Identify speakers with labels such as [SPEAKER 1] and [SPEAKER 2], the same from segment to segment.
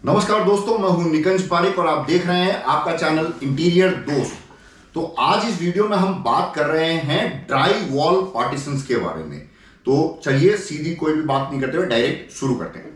[SPEAKER 1] नमस्कार दोस्तों, मैं हूं निकंज पारिक और आप देख रहे हैं आपका चैनल इंटीरियर दोस्त। तो आज इस वीडियो में हम बात कर रहे हैं ड्राई वॉल पार्टीशंस के बारे में। तो चलिए सीधी कोई भी बात नहीं करते हुए डायरेक्ट शुरू करते हैं।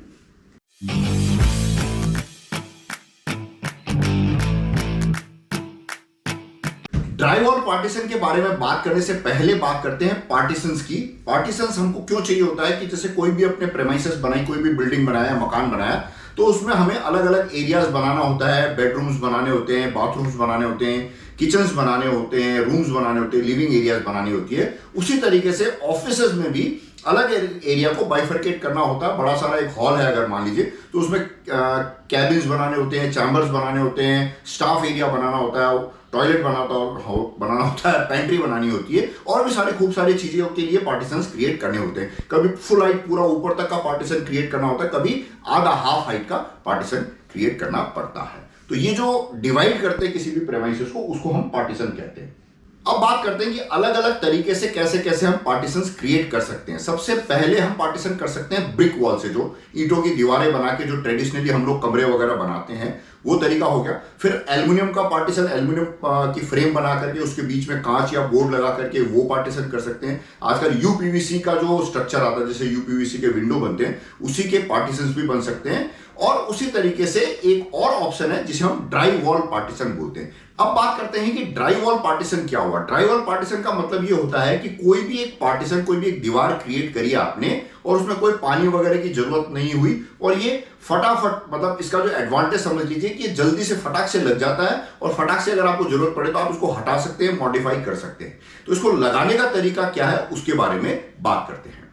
[SPEAKER 1] ड्राई वॉल पार्टीशन के बारे में बात करने से पहले बात करते हैं पार्टीशंस की। पार्टीशंस हमको क्यों चाहिए होता है कि जैसे कोई भी अपने प्रेमाइसेस बनाई, कोई भी बिल्डिंग बनाया, मकान बनाया, तो उसमें हमें अलग अलग एरियाज बनाना होता है। बेडरूम्स बनाने होते हैं, बाथरूम्स बनाने होते हैं, किचन्स बनाने होते हैं, रूम्स बनाने होते हैं, लिविंग एरियाज बनानी होती है। उसी तरीके से ऑफिसेज में भी अलग एरिया को बाइफरकेट करना होता है। बड़ा सारा एक हॉल है अगर मान लीजिए, तो उसमें कैबिन्स बनाने होते हैं, चैम्बर्स बनाने होते हैं, स्टाफ एरिया बनाना होता है, टॉयलेट बनाना होता है, पेंट्री बनानी होती है, और भी सारी खूब सारी चीजों के लिए पार्टीशंस क्रिएट करने होते हैं। कभी फुल हाइट पूरा ऊपर तक का पार्टीशन क्रिएट करना होता है, कभी आधा हाफ हाइट का पार्टीशन क्रिएट करना पड़ता है। तो ये जो डिवाइड करते हैं किसी भी प्रेमाइसेस को, उसको हम पार्टीशन कहते हैं। अब बात करते हैं कि अलग अलग तरीके से कैसे कैसे हम पार्टीशंस क्रिएट कर सकते हैं। सबसे पहले हम पार्टीशन कर सकते हैं ब्रिक वॉल से, जो ईंटों की दीवारें बना के जो ट्रेडिशनली हम लोग कमरे वगैरह बनाते हैं, वो तरीका हो गया। फिर एल्युमिनियम का पार्टीशन, एल्युमिनियम की फ्रेम बना करके उसके बीच में कांच या बोर्ड लगा करके वो पार्टीशन कर सकते हैं। आजकल यूपीवीसी का जो स्ट्रक्चर आता है, जैसे यूपीवीसी के विंडो बनते हैं, उसी के पार्टीशंस भी बन सकते हैं। और उसी तरीके से एक और ऑप्शन है जिसे हम ड्राई वॉल पार्टीशन बोलते हैं। अब बात करते हैं कि ड्राई वॉल पार्टीशन क्या हुआ। ड्राई वॉल पार्टीशन का मतलब ये होता है कि कोई भी एक पार्टीशन, कोई भी एक दीवार क्रिएट करी आपने और उसमें कोई पानी वगैरह की जरूरत नहीं हुई, और ये फटाफट, मतलब इसका जो एडवांटेज समझ लीजिए कि ये जल्दी से फटाक से लग जाता है, और फटाक से अगर आपको जरूरत पड़े तो आप उसको हटा सकते हैं, मॉडिफाई कर सकते हैं। तो इसको लगाने का तरीका क्या है उसके बारे में बात करते हैं।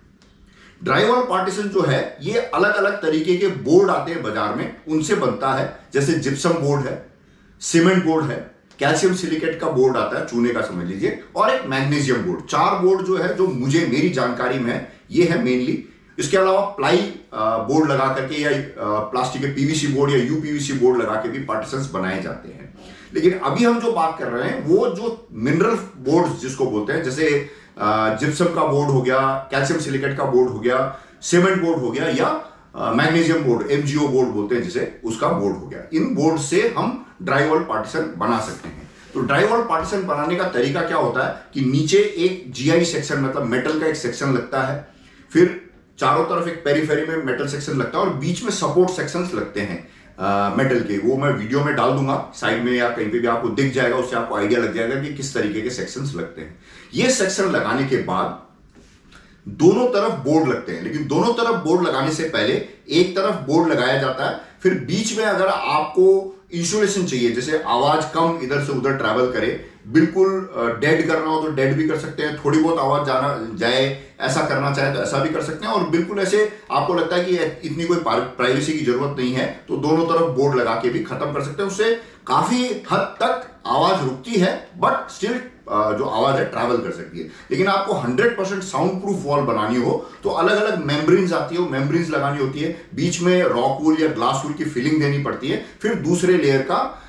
[SPEAKER 1] ड्राई वॉल पार्टीशन जो है, ये अलग अलग तरीके के बोर्ड आते हैं बाजार में, उनसे बनता है। जैसे जिप्सम बोर्ड है, सीमेंट बोर्ड है, कैल्शियम सिलिकेट का बोर्ड आता है, चूने का समझ लीजिए, और एक मैग्नीशियम बोर्ड। 4 बोर्ड जो है, जो मेरी जानकारी में है, ये है मेनली। इसके अलावा प्लाई बोर्ड लगा करके या प्लास्टिक के पीवीसी बोर्ड या यूपीवीसी बोर्ड लगा के भी पार्टीशंस बनाए जाते हैं। लेकिन अभी हम जो बात कर रहे हैं वो जो मिनरल बोर्ड जिसको बोलते हैं, जैसे जिप्सम का बोर्ड हो गया, कैल्शियम सिलिकेट का बोर्ड हो गया, सीमेंट बोर्ड हो गया, या मैग्नीशियम बोर्ड, एमजीओ बोर्ड बोलते हैं जिसे, उसका बोर्ड हो गया। इन बोर्ड से हम ड्राई वॉल पार्टीशन बना सकते हैं। तो ड्राई वॉल पार्टीशन बनाने का तरीका क्या होता है कि नीचे एक जीआई सेक्शन, मतलब मेटल का एक सेक्शन लगता है, फिर चारों तरफ एक पेरीफेरी में मेटल सेक्शन लगता है, और बीच में सपोर्ट सेक्शंस लगते हैं मेटल के। वो मैं वीडियो में डाल दूंगा साइड में या कहीं पे भी, आपको दिख जाएगा, उससे आपको आइडिया लग जाएगा कि किस तरीके के सेक्शंस लगते हैं। ये सेक्शन लगाने के बाद दोनों तरफ बोर्ड लगते हैं, लेकिन दोनों तरफ बोर्ड लगाने से पहले एक तरफ बोर्ड लगाया जाता है। फिर बीच में अगर आपको इंसुलेशन चाहिए, जैसे आवाज कम इधर से उधर ट्रैवल करे, बिल्कुल डेड करना हो तो डेड भी कर सकते हैं, थोड़ी बहुत आवाज जाना जाए ऐसा करना चाहे तो ऐसा भी कर सकते हैं, और बिल्कुल ऐसे आपको लगता है कि इतनी कोई प्राइवेसी की जरूरत नहीं है तो दोनों तरफ बोर्ड लगा के भी खत्म कर सकते हैं। उससे काफी हद तक आवाज रुकती है, बट स्टिल जो आवाज है ट्रैवल कर सकती है। लेकिन आपको 100% साउंड प्रूफ वॉल बनानी हो तो अलग अलग मेम्ब्रेन्स आती है, वो मेम्ब्रेन्स लगानी होती है, बीच में रॉक वूल या ग्लास वूल की फिलिंग देनी पड़ती है, फिर दूसरे लेयर का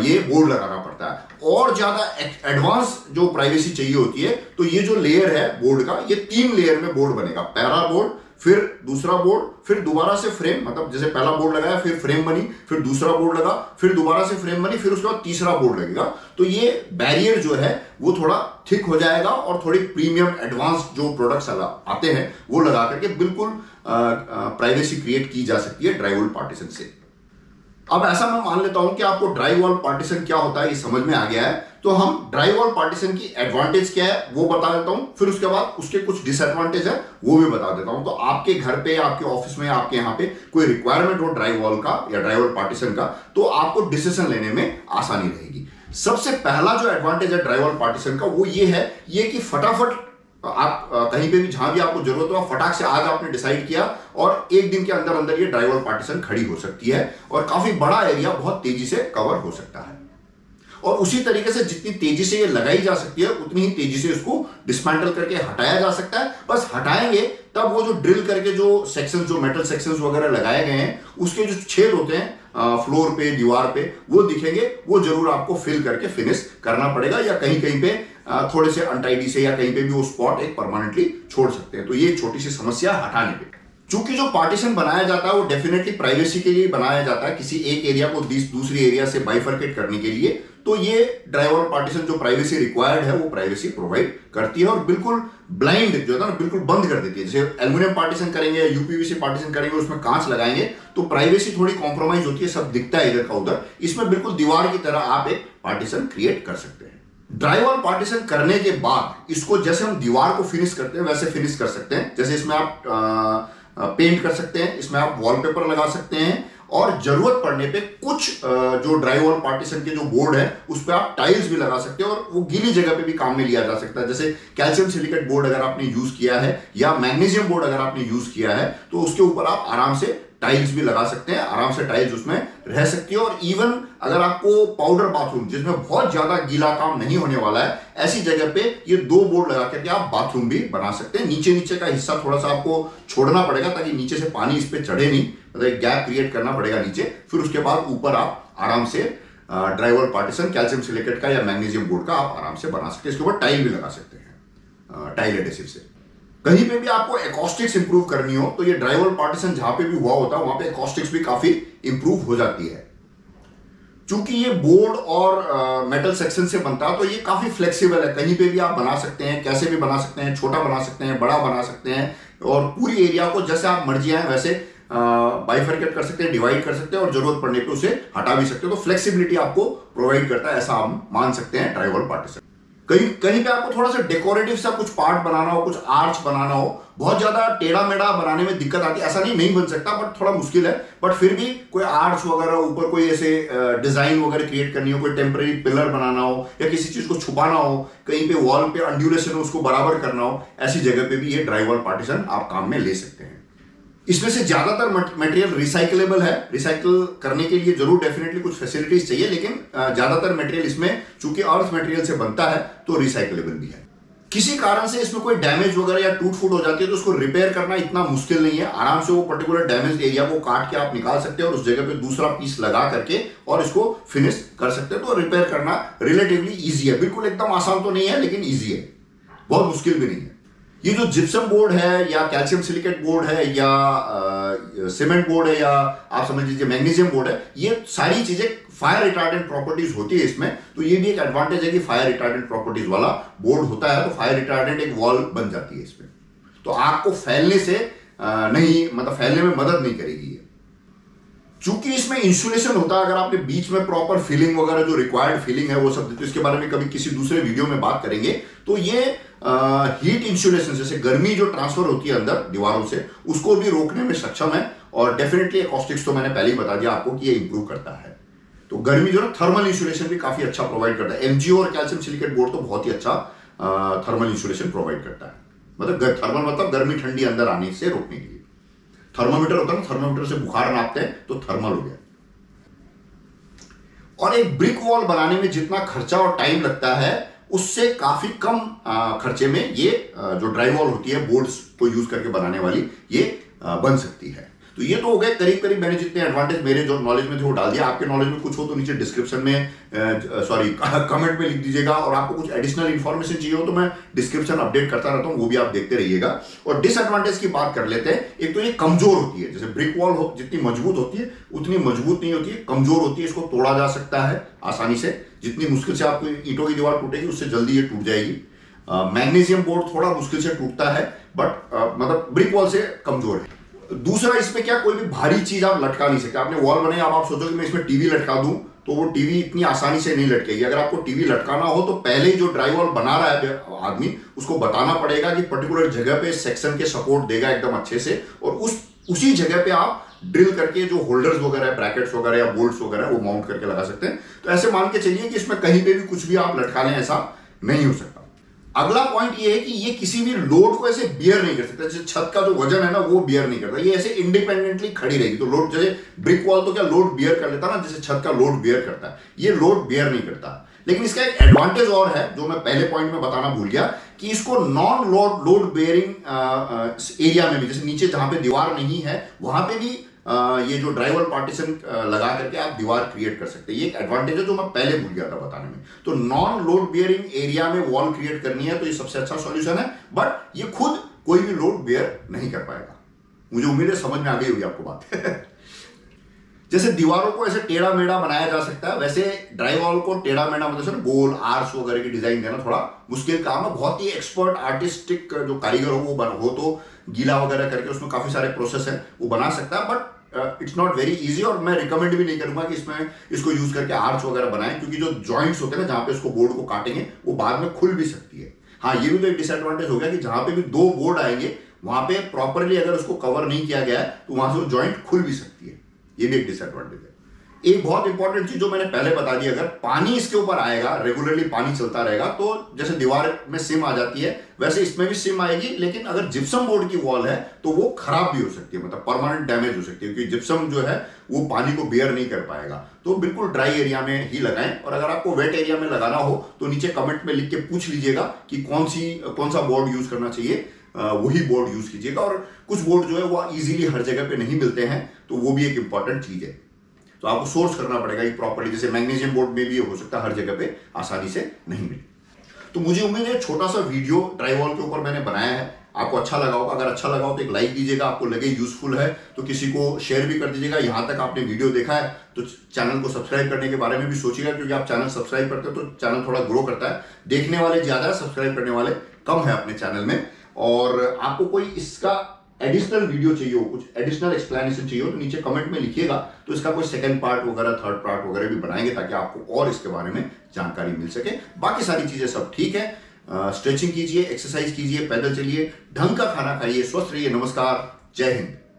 [SPEAKER 1] ये बोर्ड लगाना पड़ता है। और ज्यादा एडवांस जो प्राइवेसी चाहिए होती है तो ये जो लेयर है बोर्ड का, ये 3 लेयर में बोर्ड बनेगा। पहला बोर्ड, फिर दूसरा बोर्ड, फिर दोबारा से फ्रेम, मतलब जैसे पहला बोर्ड लगाया फिर फ्रेम बनी, फिर दूसरा बोर्ड लगा, फिर दोबारा से फ्रेम बनी, फिर उसके बाद तीसरा बोर्ड लगेगा। तो ये बैरियर जो है वो थोड़ा थिक हो जाएगा, और थोड़ी प्रीमियम एडवांस जो प्रोडक्ट्स आते हैं वो लगा करके बिल्कुल प्राइवेसी क्रिएट की जा सकती है ड्राई वॉल पार्टीशन से। अब ऐसा मैं मान लेता हूं कि आपको ड्राई वॉल पार्टीशन क्या होता है ये समझ में आ गया है, तो हम ड्राई वॉल पार्टीशन की एडवांटेज क्या है वो बता देता हूं, फिर उसके बाद उसके कुछ डिसएडवांटेज है वो भी बता देता हूं। तो आपके घर पे, आपके ऑफिस में, आपके यहाँ पे कोई रिक्वायरमेंट हो ड्राई वॉल का या ड्राई वॉल पार्टीशन का, तो आपको डिसीजन लेने में आसानी रहेगी। सबसे पहला जो एडवांटेज है ड्राई वॉल पार्टीशन का वो ये है कि फटाफट आप कहीं पे भी जहां भी आपको जरूरत हो, फटाक से आज आपने डिसाइड किया और एक दिन के अंदर अंदर ये ड्राई वॉल पार्टीशन खड़ी हो सकती है, और काफी बड़ा एरिया बहुत तेजी से कवर हो सकता है। और उसी तरीके से जितनी तेजी से ये लगाई जा सकती है उतनी ही तेजी से इसको डिस्मेंटल करके हटाया जा सकता है। बस हटाएंगे तब वो जो ड्रिल करके जो सेक्शंस, जो मेटल सेक्शंस वगैरह लगाए गए हैं, उसके जो छेद होते हैं फ्लोर पे, दीवार पे, वो दिखेंगे, वो जरूर आपको फिल करके फिनिश करना पड़ेगा, या कहीं कहीं पे थोड़े से अनटाइडी से या कहीं पे भी वो स्पॉट एक परमानेंटली छोड़ सकते हैं। तो ये छोटी सी समस्या हटाने पे चूंकि जो पार्टीशन बनाया जाता है वो डेफिनेटली प्राइवेसी के लिए बनाया जाता है, किसी एक एरिया को दूसरी एरिया से बाइफरकेट करने के लिए। तो ये ड्राइवॉल पार्टीशन जो प्राइवेसी रिक्वायर्ड है वो प्राइवेसी प्रोवाइड करती है और बिल्कुल ब्लाइंड जो है ना बिल्कुल बंद कर देती है। जैसे एल्युमिनियम पार्टीशन करेंगे, यूपीवीसी पार्टीशन करेंगे, उसमें कांच लगाएंगे तो प्राइवेसी थोड़ी कॉम्प्रोमाइज होती है, सब दिखता है इधर का उधर। इसमें बिल्कुल दीवार की तरह आप एक पार्टीशन क्रिएट कर सकते हैं। ड्राइवॉल पार्टीशन करने के बाद इसको जैसे हम दीवार को फिनिश करते हैं वैसे फिनिश कर सकते हैं। जैसे इसमें आप पेंट कर सकते हैं, इसमें आप वॉलपेपर लगा सकते हैं और जरूरत पड़ने पे कुछ जो ड्राइवॉल पार्टीशन के जो बोर्ड है उस पर आप टाइल्स भी लगा सकते हैं और वो गीली जगह पे भी काम में लिया जा सकता है। जैसे कैल्शियम सिलिकेट बोर्ड अगर आपने यूज किया है या मैग्नीशियम बोर्ड अगर आपने यूज किया है तो उसके ऊपर आप आराम से टाइल्स भी लगा सकते हैं, आराम से टाइल्स उसमें रह सकती है। और इवन अगर आपको पाउडर बाथरूम जिसमें बहुत ज्यादा गीला काम नहीं होने वाला है, ऐसी जगह पे ये 2 बोर्ड लगा करके आप बाथरूम भी बना सकते हैं। नीचे का हिस्सा थोड़ा सा आपको छोड़ना पड़ेगा ताकि नीचे से पानी इस पे चढ़े नहीं, मतलब एक गैप क्रिएट करना पड़ेगा नीचे। फिर उसके बाद ऊपर आप आराम से ड्राइवॉल पार्टीशन कैल्शियम सिलिकेट का या मैग्नीशियम बोर्ड का आप आराम से बना सकते हैं। इसके ऊपर टाइल भी लगा सकते हैं टाइल एडेसिव से। कहीं पे भी आपको एकॉस्टिक्स इंप्रूव करनी हो तो ये ड्राइवॉल पार्टीशन जहां पे भी हुआ होता है वहां पे एकॉस्टिक्स भी काफी इंप्रूव हो जाती है। चूंकि ये बोर्ड और मेटल सेक्शन से बनता है तो ये काफी फ्लेक्सिबल है, कहीं पे भी आप बना सकते हैं, कैसे भी बना सकते हैं, छोटा बना सकते हैं, बड़ा बना सकते हैं और पूरी एरिया को जैसे आप मर्जी आए वैसे बाइफरकेट कर सकते हैं, डिवाइड कर सकते हैं और जरूरत पड़ने पे उसे हटा भी सकते हैं। तो फ्लेक्सिबिलिटी आपको प्रोवाइड करता है, ऐसा हम मान सकते हैं ड्राइवॉल पार्टीशन। कहीं पे आपको थोड़ा सा डेकोरेटिव सा कुछ पार्ट बनाना हो, कुछ आर्च बनाना हो, बहुत ज्यादा टेढ़ा मेढ़ा बनाने में दिक्कत आती है। ऐसा नहीं बन सकता बट थोड़ा मुश्किल है, बट फिर भी कोई आर्च वगैरह ऊपर कोई ऐसे डिजाइन वगैरह क्रिएट करनी हो, कोई टेम्पररी पिलर बनाना हो या किसी चीज को छुपाना हो, कहीं पे वॉल पे अंड्यूलेशन हो उसको बराबर करना हो, ऐसी जगह पे भी ये ड्राइवॉल पार्टीशन आप काम में ले सकते हैं। इसमें से ज्यादातर मटेरियल रिसाइकलेबल है, रिसाइकल करने के लिए जरूर डेफिनेटली कुछ फैसिलिटीज चाहिए, लेकिन ज्यादातर मटेरियल इसमें चूंकि अर्थ मटेरियल से बनता है तो रिसाइकलेबल भी है। किसी कारण से इसमें कोई डैमेज वगैरह या टूट फूट हो जाती है तो उसको रिपेयर करना इतना मुश्किल नहीं है। आराम से वो पर्टिकुलर डैमेज एरिया को काट के आप निकाल सकते हैं और उस जगह पे दूसरा पीस लगा करके और इसको फिनिश कर सकते हैं। तो रिपेयर करना रिलेटिवली ईजी है, बिल्कुल एकदम आसान तो नहीं है लेकिन ईजी है, बहुत मुश्किल भी नहीं है। ये जो जिप्सम बोर्ड है या कैल्शियम सिलिकेट बोर्ड है या सीमेंट बोर्ड है या आप समझ लीजिए मैग्नीशियम बोर्ड है, ये सारी चीजें फायर रिटार्डेंट प्रॉपर्टीज होती है इसमें। तो ये भी एक एडवांटेज है कि फायर रिटार्डेंट प्रॉपर्टीज वाला बोर्ड होता है, तो फायर रिटार्डेंट एक वॉल बन जाती है इसमें, तो आग को फैलने से फैलने में मदद नहीं करेगी ये। चूंकि इसमें इंसुलेशन होता है, अगर आपने बीच में प्रॉपर फिलिंग वगैरह जो रिक्वायर्ड फिलिंग है वो सब, तो इसके बारे में कभी किसी दूसरे वीडियो में बात करेंगे। तो ये हीट इंसुलेशन जैसे गर्मी जो ट्रांसफर होती है अंदर दीवारों से उसको भी रोकने में सक्षम है और डेफिनेटली एकॉस्टिक्स तो मैंने पहले ही बता दिया आपको कि ये इंप्रूव करता है। तो गर्मी जो है थर्मल इंसुलेशन भी काफी अच्छा प्रोवाइड करता है। एमजीओ और कैल्शियम सिलिकेट बोर्ड तो बहुत ही अच्छा थर्मल इंसुलेशन प्रोवाइड करता है, मतलब थर्मल मतलब गर्मी ठंडी अंदर आने से रोकने के लिए। थर्मोमीटर होता है ना, थर्मोमीटर से बुखार नापते हैं तो थर्मल हो गया। और एक ब्रिक वॉल बनाने में जितना खर्चा और टाइम लगता है उससे काफी कम खर्चे में ये जो ड्राइवॉल होती है बोर्ड्स को यूज करके बनाने वाली ये बन सकती है। तो ये तो हो गए करीब करीब मैंने जितने एडवांटेज मेरे जो नॉलेज में थे वो डाल दिया। आपके नॉलेज में कुछ हो तो नीचे डिस्क्रिप्शन में कमेंट में लिख दीजिएगा, और आपको कुछ एडिशनल इंफॉर्मेशन चाहिए हो तो मैं डिस्क्रिप्शन अपडेट करता रहता हूँ, वो भी आप देखते रहिएगा। और डिसएडवांटेज की बात कर लेते हैं। एक तो ये कमजोर होती है, जैसे ब्रिक वॉल जितनी मजबूत होती है उतनी मजबूत नहीं होती है, कमजोर होती है, इसको तोड़ा जा सकता है आसानी से। जितनी मुश्किल से आपको ईंटों की दीवार टूटेगी उससे जल्दी ये टूट जाएगी। मैग्नीशियम बोर्ड थोड़ा मुश्किल से टूटता है बट मतलब ब्रिक वॉल से कमजोर है। दूसरा इसमें क्या, कोई भी भारी चीज आप लटका नहीं सकते। आपने वॉल बनाई, अब आप सोचो कि मैं इसमें टीवी लटका दूं तो वो टीवी इतनी आसानी से नहीं लटकेगी। अगर आपको टीवी लटकाना हो तो पहले ही जो ड्राइवॉल बना रहा है आदमी उसको बताना पड़ेगा कि पर्टिकुलर जगह पे सेक्शन के सपोर्ट देगा एकदम अच्छे से, और उसी जगह पे आप ड्रिल करके जो होल्डर्स वगैरह ब्रैकेट्स वगैरह या बोल्ट्स वगैरह वो माउंट करके लगा सकते हैं। तो ऐसे मान के चलिए कि इसमें कहीं पे भी कुछ भी आप लटका लें, ऐसा नहीं हो सकता। अगला पॉइंट ये है कि ये किसी भी लोड को ऐसे बियर नहीं कर सकता। जैसे छत का जो वजन है ना वो बियर नहीं करता, ये ऐसे इंडिपेंडेंटली खड़ी रहेगी। तो लोड, जैसे ब्रिक वॉल तो क्या लोड बियर कर लेता ना, जैसे छत का लोड बियर करता है, ये लोड बियर नहीं करता। लेकिन इसका एक एडवांटेज और है जो मैं पहले पॉइंट में बताना भूल गया, कि इसको नॉन लोड बेयरिंग एरिया में भी, जैसे नीचे जहां पे दीवार नहीं है वहां पे भी ये जो ड्राइवॉल पार्टीशन लगा करके आप दीवार क्रिएट कर सकते हैं। ये एक एडवांटेज है जो मैं पहले भूल गया था बताने में। तो नॉन लोड बियरिंग एरिया में वॉल क्रिएट करनी है तो ये सबसे अच्छा सॉल्यूशन है, बट ये खुद कोई भी लोड बियर नहीं कर पाएगा। मुझे उम्मीद है समझ में आ गई होगी आपको बात। जैसे दीवारों को ऐसे टेढ़ा मेढ़ा बनाया जा सकता है, वैसे ड्राईवॉल को टेढ़ा मेढ़ा मतलब गोल आर्च वगैरह की डिजाइन देना थोड़ा मुश्किल काम है। बहुत ही एक्सपर्ट आर्टिस्टिक जो कारीगर हो तो गीला वगैरह करके उसमें काफी सारे प्रोसेस है वो बना सकता है, but it's not very easy. और मैं रिकमेंड भी नहीं करूंगा कि इसमें इसको यूज करके आर्च वगैरह बनाएं, क्योंकि जो जॉइंट्स होते हैं ना जहां पे इसको बोर्ड को काटेंगे वो बाद में खुल भी सकती है। हाँ, ये भी तो एक डिसएडवांटेज हो गया कि जहां पे भी दो बोर्ड आएंगे वहां पे प्रॉपरली अगर उसको कवर नहीं किया गया है तो वहां से वो जॉइंट खुल भी सकती है। ये भी एक डिसएडवांटेज है। एक बहुत इंपॉर्टेंट चीज जो मैंने पहले बता दी, अगर पानी इसके ऊपर आएगा, रेगुलरली पानी चलता रहेगा, तो जैसे दीवार में सिम आ जाती है वैसे इसमें भी सिम आएगी, लेकिन अगर जिप्सम बोर्ड की वॉल है तो वो खराब भी हो सकती है, मतलब परमानेंट डैमेज हो सकती है, क्योंकि जिप्सम जो है वो पानी को बेयर नहीं कर पाएगा। तो बिल्कुल ड्राई एरिया में ही लगाएं, और अगर आपको वेट एरिया में लगाना हो तो नीचे कमेंट में लिख के पूछ लीजिएगा कि कौन सा बोर्ड यूज करना चाहिए, वही बोर्ड यूज कीजिएगा। और कुछ बोर्ड जो है वो इजीली हर जगह पे नहीं मिलते हैं, तो वो भी एक इंपॉर्टेंट चीज है, तो आपको सोर्स करना पड़ेगा ये प्रॉपर्ली। जैसे मैग्नीशियम बोर्ड में भी हो सकता है हर जगह पे आसानी से नहीं मिले। तो मुझे उम्मीद है छोटा सा वीडियो ड्राईवॉल के ऊपर मैंने बनाया है, आपको अच्छा लगा होगा। अगर अच्छा लगा हो तो एक लाइक दीजिएगा, आपको लगे यूजफुल है तो किसी को शेयर भी कर दीजिएगा। यहां तक आपने वीडियो देखा है तो चैनल को सब्सक्राइब करने के बारे में भी सोचिएगा, क्योंकि आप चैनल सब्सक्राइब करते हो तो चैनल थोड़ा ग्रो करता है। देखने वाले ज्यादा है, सब्सक्राइब करने वाले कम है अपने चैनल में। और आपको कोई इसका एडिशनल वीडियो चाहिए हो, कुछ एडिशनल एक्सप्लेनेशन चाहिए हो तो नीचे कमेंट में लिखिएगा, तो इसका कोई सेकंड पार्ट वगैरह थर्ड पार्ट वगैरह भी बनाएंगे, ताकि आपको और इसके बारे में जानकारी मिल सके। बाकी सारी चीजें सब ठीक है। स्ट्रेचिंग कीजिए, एक्सरसाइज कीजिए, पैदल चलिए, ढंग का खाना खाइए, स्वस्थ रहिए। नमस्कार, जय हिंद।